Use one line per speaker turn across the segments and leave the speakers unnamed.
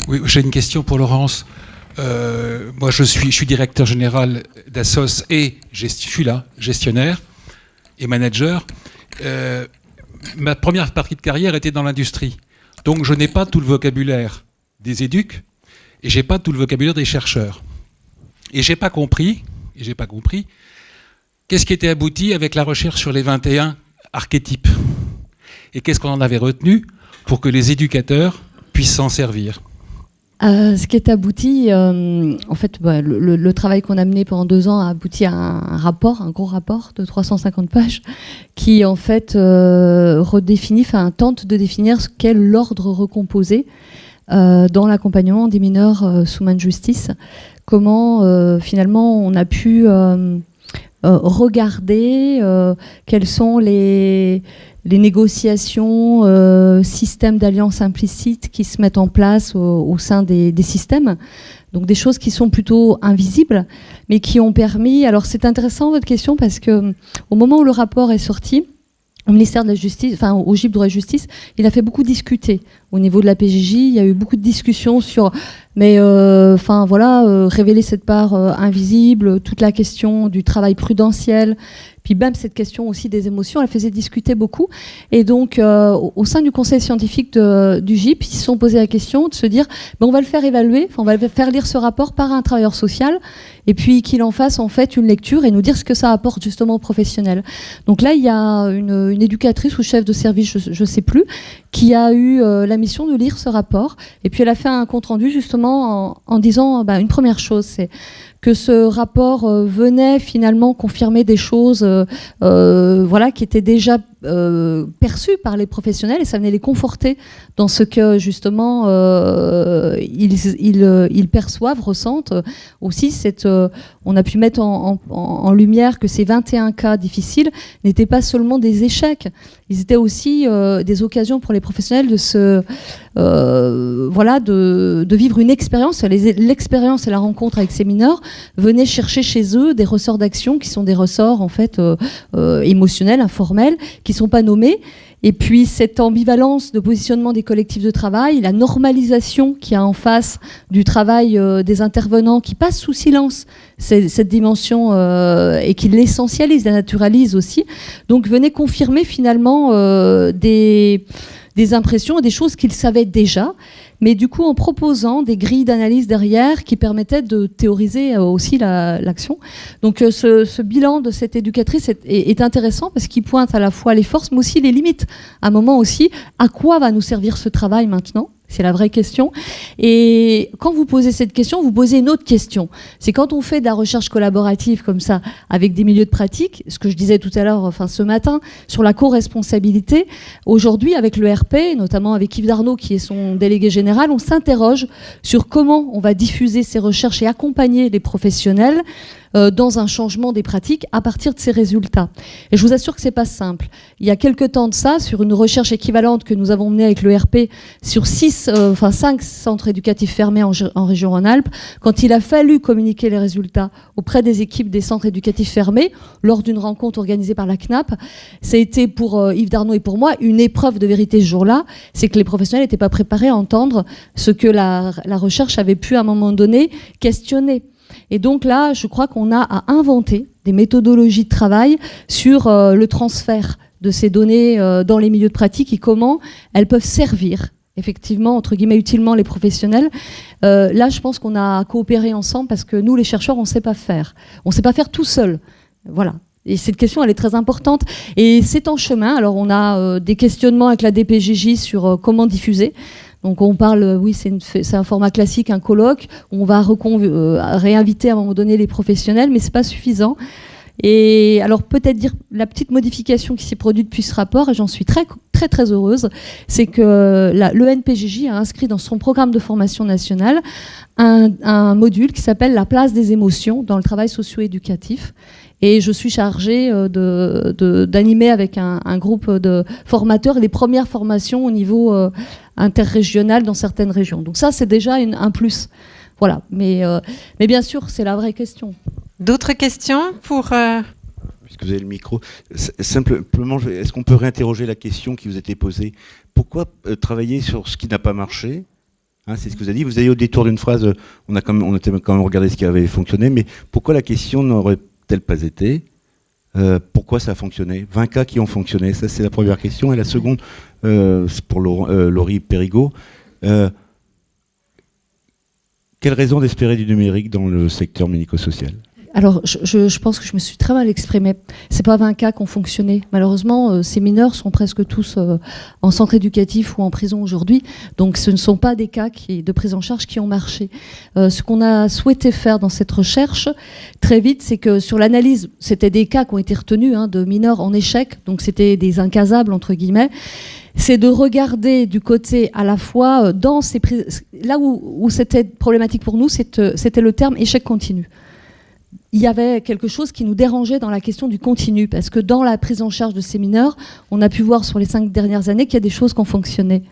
Oui, j'ai une question pour Laurence. Moi, je suis directeur général d'Assos et je suis là, gestionnaire et manager. Ma première partie de carrière était dans l'industrie. Donc, je n'ai pas tout le vocabulaire des éducs et j'ai pas tout le vocabulaire des chercheurs. Et j'ai pas compris qu'est-ce qui était abouti avec la recherche sur les 21 archétypes. Et qu'est-ce qu'on en avait retenu pour que les éducateurs puissent s'en servir.
Ce qui est abouti, en fait, le travail qu'on a mené pendant 2 ans a abouti à un gros rapport de 350 pages, qui en fait tente de définir ce qu'est l'ordre recomposé dans l'accompagnement des mineurs sous main de justice. Comment finalement on a pu regarder quelles sont les négociations, systèmes d'alliance implicites qui se mettent en place au sein des systèmes. Donc des choses qui sont plutôt invisibles, mais qui ont permis... Alors c'est intéressant votre question parce que au moment où le rapport est sorti, au ministère de la Justice, enfin au GIP Droit et Justice, il a fait beaucoup discuter. Au niveau de la PJJ, il y a eu beaucoup de discussions sur... Mais révéler cette part invisible, toute la question du travail prudentiel, puis même cette question aussi des émotions, elle faisait discuter beaucoup. Et donc, au sein du conseil scientifique du GIP, ils se sont posé la question de se dire, on va le faire évaluer, on va le faire lire ce rapport par un travailleur social, et puis qu'il en fasse en fait une lecture et nous dire ce que ça apporte justement aux professionnels. Donc là, il y a une éducatrice ou chef de service, je ne sais plus, qui a eu la mission de lire ce rapport. Et puis elle a fait un compte-rendu justement en disant une première chose, c'est que ce rapport venait finalement confirmer des choses qui étaient déjà perçues par les professionnels, et ça venait les conforter dans ce que justement ils perçoivent, ressentent. Aussi, on a pu mettre en lumière que ces 21 cas difficiles n'étaient pas seulement des échecs, ils étaient aussi des occasions pour les professionnels de vivre une expérience. L'expérience et la rencontre avec ces mineurs venaient chercher chez eux des ressorts d'action qui sont des ressorts en fait émotionnels, informels, qui sont pas nommés. Et puis cette ambivalence de positionnement des collectifs de travail, la normalisation qu'il y a en face du travail des intervenants qui passent sous silence cette dimension et qui l'essentialise, la naturalise aussi, donc venait confirmer finalement des impressions et des choses qu'ils savaient déjà, mais du coup en proposant des grilles d'analyse derrière qui permettaient de théoriser aussi l'action. Donc ce bilan de cette éducatrice est intéressant parce qu'il pointe à la fois les forces mais aussi les limites. À un moment aussi, à quoi va nous servir ce travail maintenant ? C'est la vraie question. Et quand vous posez cette question, vous posez une autre question. C'est quand on fait de la recherche collaborative comme ça, avec des milieux de pratique, ce que je disais tout à l'heure, ce matin, sur la co-responsabilité, aujourd'hui, avec le RP, notamment avec Yves Darnaud, qui est son délégué général, on s'interroge sur comment on va diffuser ces recherches et accompagner les professionnels dans un changement des pratiques à partir de ces résultats. Et je vous assure que c'est pas simple. Il y a quelques temps de ça, sur une recherche équivalente que nous avons menée avec le RP sur 5 centres éducatifs fermés en région Rhône-Alpes, quand il a fallu communiquer les résultats auprès des équipes des centres éducatifs fermés, lors d'une rencontre organisée par la CNAP, ça a été pour Yves Darnaud et pour moi une épreuve de vérité ce jour-là, c'est que les professionnels n'étaient pas préparés à entendre ce que la recherche avait pu à un moment donné questionner. Et donc là, je crois qu'on a à inventer des méthodologies de travail sur le transfert de ces données dans les milieux de pratique et comment elles peuvent servir, effectivement, entre guillemets, utilement les professionnels. Là, je pense qu'on a coopéré ensemble parce que nous, les chercheurs, on ne sait pas faire. On ne sait pas faire tout seul. Voilà. Et cette question, elle est très importante. Et c'est en chemin. Alors, on a des questionnements avec la DPJJ sur comment diffuser. Donc on parle, oui, c'est un format classique, un colloque. On va réinviter à un moment donné les professionnels, mais c'est pas suffisant. Et alors peut-être dire la petite modification qui s'est produite depuis ce rapport, et j'en suis très très très heureuse, c'est que l'ENPJJ a inscrit dans son programme de formation nationale un module qui s'appelle la place des émotions dans le travail socio-éducatif. Et je suis chargée d'animer avec un groupe de formateurs les premières formations au niveau interrégional dans certaines régions. Donc ça, c'est déjà un plus. Voilà. Mais bien sûr, c'est la vraie question.
D'autres questions pour...
Puisque vous avez le micro, simplement, est-ce qu'on peut réinterroger la question qui vous était posée ? Pourquoi travailler sur ce qui n'a pas marché ? Hein, c'est ce que vous avez dit. Vous avez au détour d'une phrase, on a quand même regardé ce qui avait fonctionné, mais pourquoi la question n'aurait-elle pas été pourquoi ça a fonctionné? 20 cas qui ont fonctionné, ça c'est la première question. Et la seconde, c'est pour Laurie Périgot. Quelle raison d'espérer du numérique dans le secteur médico-social?
Alors, je pense que je me suis très mal exprimée. C'est pas 20 cas qui ont fonctionné. Malheureusement, ces mineurs sont presque tous en centre éducatif ou en prison aujourd'hui. Donc, ce ne sont pas des cas de prise en charge qui ont marché. Ce qu'on a souhaité faire dans cette recherche, très vite, c'est que sur l'analyse, c'était des cas qui ont été retenus de mineurs en échec. Donc, c'était des incasables, entre guillemets. C'est de regarder du côté à la fois dans ces là où c'était problématique pour nous, c'était le terme échec continu. Il y avait quelque chose qui nous dérangeait dans la question du continu, parce que dans la prise en charge de ces mineurs, on a pu voir sur les 5 dernières années qu'il y a des choses qui ont fonctionné.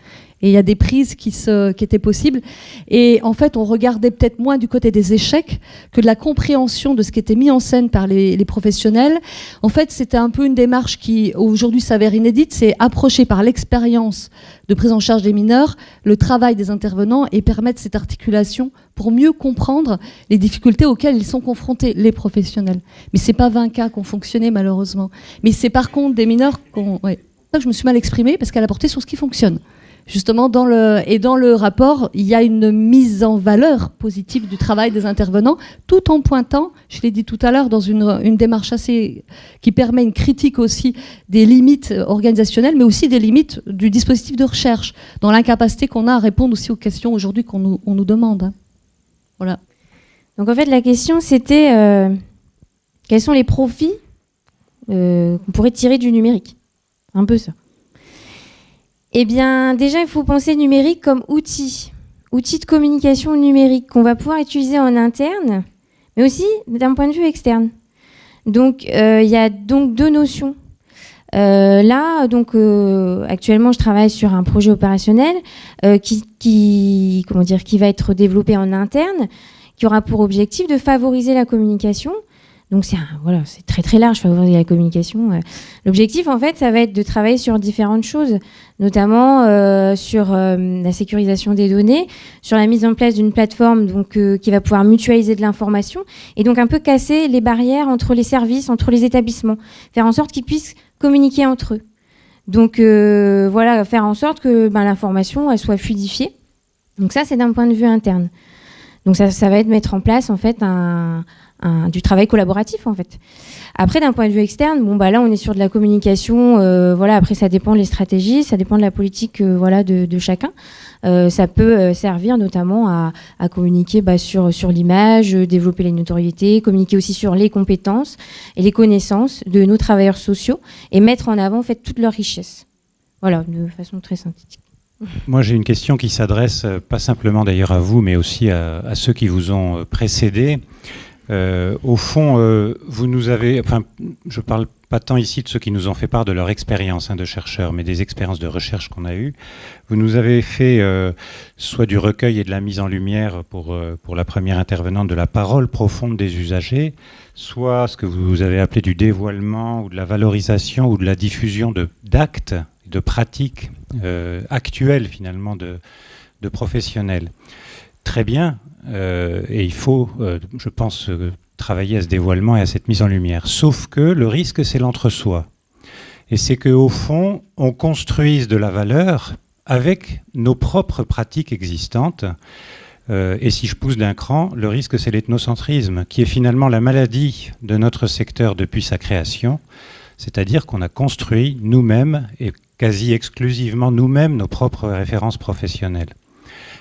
Et il y a des prises qui étaient possibles. Et en fait, on regardait peut-être moins du côté des échecs que de la compréhension de ce qui était mis en scène par les professionnels. En fait, c'était un peu une démarche qui, aujourd'hui, s'avère inédite. C'est approcher par l'expérience de prise en charge des mineurs le travail des intervenants et permettre cette articulation pour mieux comprendre les difficultés auxquelles ils sont confrontés, les professionnels. Mais c'est pas 20 cas qui ont fonctionné, malheureusement. Mais c'est par contre des mineurs ouais. Je me suis mal exprimée parce qu'elle a porté sur ce qui fonctionne. Justement, dans le rapport, il y a une mise en valeur positive du travail des intervenants, tout en pointant, je l'ai dit tout à l'heure, dans une démarche qui permet une critique aussi des limites organisationnelles, mais aussi des limites du dispositif de recherche, dans l'incapacité qu'on a à répondre aussi aux questions aujourd'hui qu'on nous demande. Voilà.
Donc en fait, la question, c'était quels sont les profits qu'on pourrait tirer du numérique? Un peu ça. Eh bien, déjà, il faut penser le numérique comme outil de communication numérique qu'on va pouvoir utiliser en interne, mais aussi d'un point de vue externe. Donc, il y a donc 2 notions. Là, donc, actuellement, je travaille sur un projet opérationnel qui va être développé en interne, qui aura pour objectif de favoriser la communication. Donc c'est très très large, favoriser la communication. L'objectif en fait, ça va être de travailler sur différentes choses, notamment sur la sécurisation des données, sur la mise en place d'une plateforme donc qui va pouvoir mutualiser de l'information et donc un peu casser les barrières entre les services, entre les établissements, faire en sorte qu'ils puissent communiquer entre eux. Donc faire en sorte que l'information elle soit fluidifiée. Donc ça c'est d'un point de vue interne. Donc ça va être mettre en place en fait du travail collaboratif en fait. Après d'un point de vue externe, là on est sur de la communication, après ça dépend des stratégies, ça dépend de la politique de chacun. Ça peut servir notamment à communiquer sur l'image, développer les notoriétés, communiquer aussi sur les compétences et les connaissances de nos travailleurs sociaux et mettre en avant en fait toute leur richesse. Voilà, de façon très synthétique.
Moi, j'ai une question qui s'adresse pas simplement d'ailleurs à vous, mais aussi à ceux qui vous ont précédé. Au fond, vous nous avez... je parle pas tant ici de ceux qui nous ont fait part de leur expérience de chercheurs, mais des expériences de recherche qu'on a eues. Vous nous avez fait soit du recueil et de la mise en lumière pour la première intervenante de la parole profonde des usagers, soit ce que vous avez appelé du dévoilement ou de la valorisation ou de la diffusion d'actes, de pratiques actuelles finalement de professionnels. Très bien, et il faut, je pense, travailler à ce dévoilement et à cette mise en lumière. Sauf que le risque, c'est l'entre-soi. Et c'est qu'au fond, on construise de la valeur avec nos propres pratiques existantes. Et si je pousse d'un cran, le risque, c'est l'ethnocentrisme, qui est finalement la maladie de notre secteur depuis sa création. C'est-à-dire qu'on a construit nous-mêmes, et quasi exclusivement nous-mêmes, nos propres références professionnelles.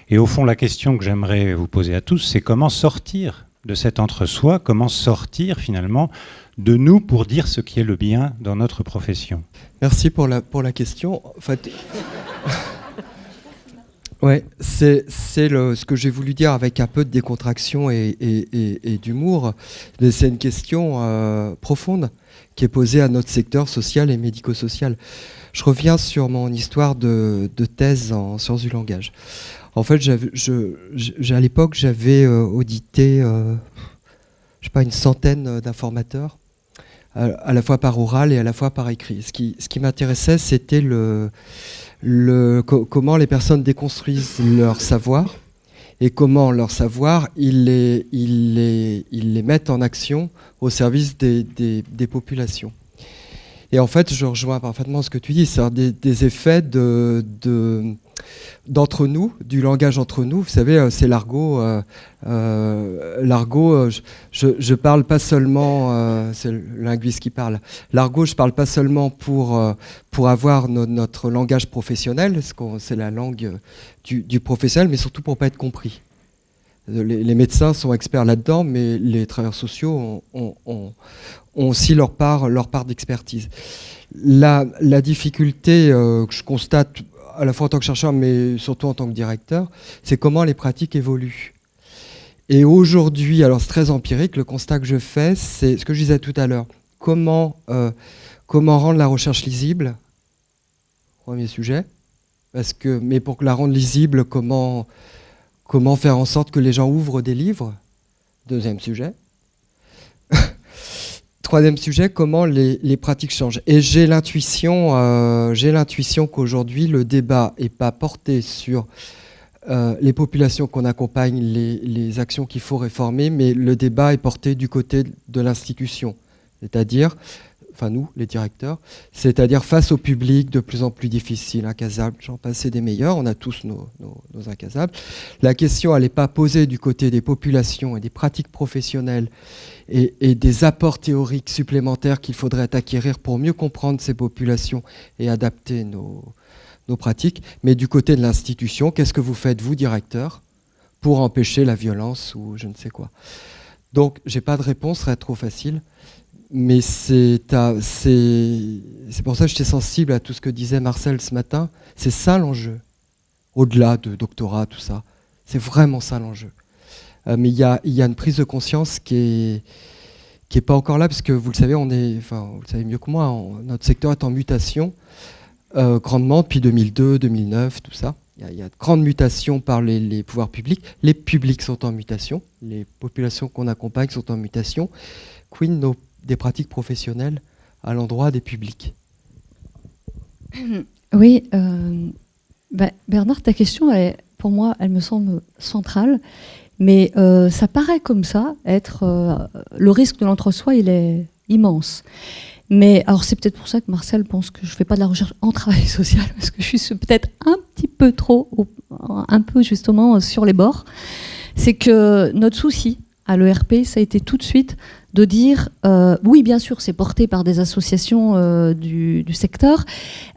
Et au fond, la question que j'aimerais vous poser à tous, c'est comment sortir de cet entre-soi, comment sortir finalement de nous pour dire ce qui est le bien dans notre profession.
Merci pour la question. En fait, ouais, c'est ce que j'ai voulu dire avec un peu de décontraction et d'humour. Mais c'est une question profonde qui est posée à notre secteur social et médico-social. Je reviens sur mon histoire de thèse en sciences du langage. En fait, à l'époque, j'avais audité, une centaine d'informateurs, à la fois par oral et à la fois par écrit. Ce qui m'intéressait, c'était comment les personnes déconstruisent leur savoir et comment leur savoir, ils les mettent en action au service des populations. Et en fait, je rejoins parfaitement ce que tu dis, c'est des effets d'entre nous, du langage entre nous. Vous savez, c'est l'argot. L'argot, je parle pas seulement, c'est le linguiste qui parle. L'argot, je parle pas seulement pour avoir notre langage professionnel, c'est la langue du professionnel, mais surtout pour pas être compris. Les médecins sont experts là-dedans, mais les travailleurs sociaux ont aussi leur part d'expertise. La difficulté que je constate à la fois en tant que chercheur, mais surtout en tant que directeur, c'est comment les pratiques évoluent. Et aujourd'hui, alors c'est très empirique, le constat que je fais, c'est ce que je disais tout à l'heure. Comment rendre la recherche lisible ? Premier sujet. Mais pour la rendre lisible, comment faire en sorte que les gens ouvrent des livres ? Deuxième sujet. Troisième sujet, comment les pratiques changent. Et j'ai l'intuition qu'aujourd'hui, le débat n'est pas porté sur les populations qu'on accompagne, les actions qu'il faut réformer, mais le débat est porté du côté de l'institution, c'est-à-dire, enfin nous, les directeurs, c'est-à-dire face au public de plus en plus difficile, incasable, j'en passe des meilleurs, on a tous nos incasables. La question, elle n'est pas posée du côté des populations et des pratiques professionnelles et des apports théoriques supplémentaires qu'il faudrait acquérir pour mieux comprendre ces populations et adapter nos pratiques, mais du côté de l'institution, qu'est-ce que vous faites, vous, directeur, pour empêcher la violence ou je ne sais quoi. Donc, j'ai pas de réponse, ce serait trop facile, mais c'est pour ça que j'étais sensible à tout ce que disait Marcel ce matin. C'est ça l'enjeu, au-delà de doctorat, tout ça. C'est vraiment ça l'enjeu. Mais il y a une prise de conscience qui est pas encore là, parce que vous le savez, vous le savez mieux que moi, notre secteur est en mutation grandement depuis 2002, 2009, tout ça. Il y a de grandes mutations par les pouvoirs publics. Les publics sont en mutation, les populations qu'on accompagne sont en mutation. Queen, des pratiques professionnelles à l'endroit des publics.
Oui, Bernard, ta question, pour moi, elle me semble centrale. Mais ça paraît comme ça, le risque de l'entre-soi, il est immense. Mais alors c'est peut-être pour ça que Marcel pense que je ne fais pas de la recherche en travail social, parce que je suis peut-être un petit peu trop, un peu justement sur les bords. C'est que notre souci à l'ERP, ça a été tout de suite de dire, oui, bien sûr, c'est porté par des associations du secteur,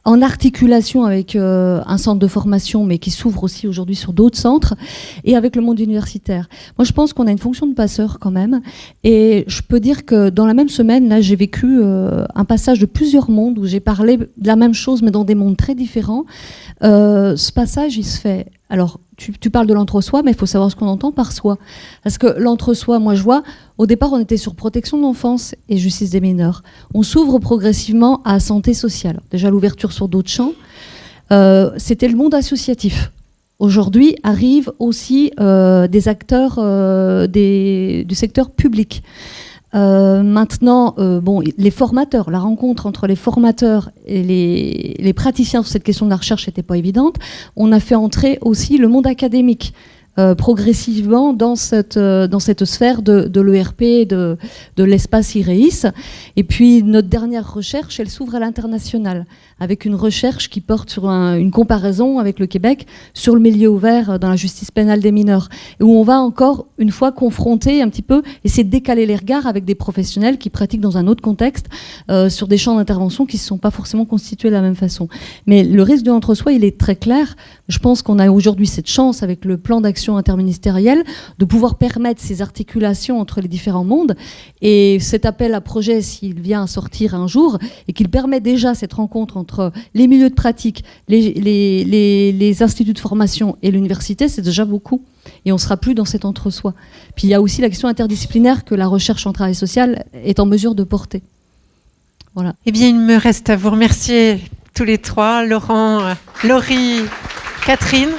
en articulation avec un centre de formation, mais qui s'ouvre aussi aujourd'hui sur d'autres centres, et avec le monde universitaire. Moi, je pense qu'on a une fonction de passeur quand même, et je peux dire que dans la même semaine, là, j'ai vécu un passage de plusieurs mondes, où j'ai parlé de la même chose, mais dans des mondes très différents. Ce passage, il se fait... Alors, tu parles de l'entre-soi, mais il faut savoir ce qu'on entend par soi. Parce que l'entre-soi, moi je vois, au départ on était sur protection de l'enfance et justice des mineurs. On s'ouvre progressivement à santé sociale. Déjà l'ouverture sur d'autres champs. C'était le monde associatif. Aujourd'hui arrivent aussi des acteurs du secteur public. Maintenant, les formateurs, la rencontre entre les formateurs et les praticiens sur cette question de la recherche n'était pas évidente. On a fait entrer aussi le monde académique progressivement dans cette sphère de l'ERP, de l'espace IREIS. Et puis notre dernière recherche, elle s'ouvre à l'international, avec une recherche qui porte sur une comparaison avec le Québec sur le milieu ouvert dans la justice pénale des mineurs, et où on va encore une fois confronter un petit peu, essayer de décaler les regards avec des professionnels qui pratiquent dans un autre contexte, sur des champs d'intervention qui ne sont pas forcément constitués de la même façon. Mais le risque de l'entre-soi, il est très clair. Je pense qu'on a aujourd'hui cette chance, avec le plan d'action interministériel, de pouvoir permettre ces articulations entre les différents mondes. Et cet appel à projet, s'il vient à sortir un jour, et qu'il permet déjà cette rencontre entre les milieux de pratique, les instituts de formation et l'université, c'est déjà beaucoup. Et on ne sera plus dans cet entre-soi. Puis il y a aussi la question interdisciplinaire que la recherche en travail social est en mesure de porter. Voilà.
Eh bien, il me reste à vous remercier tous les trois, Laurent, Laurie, Catherine.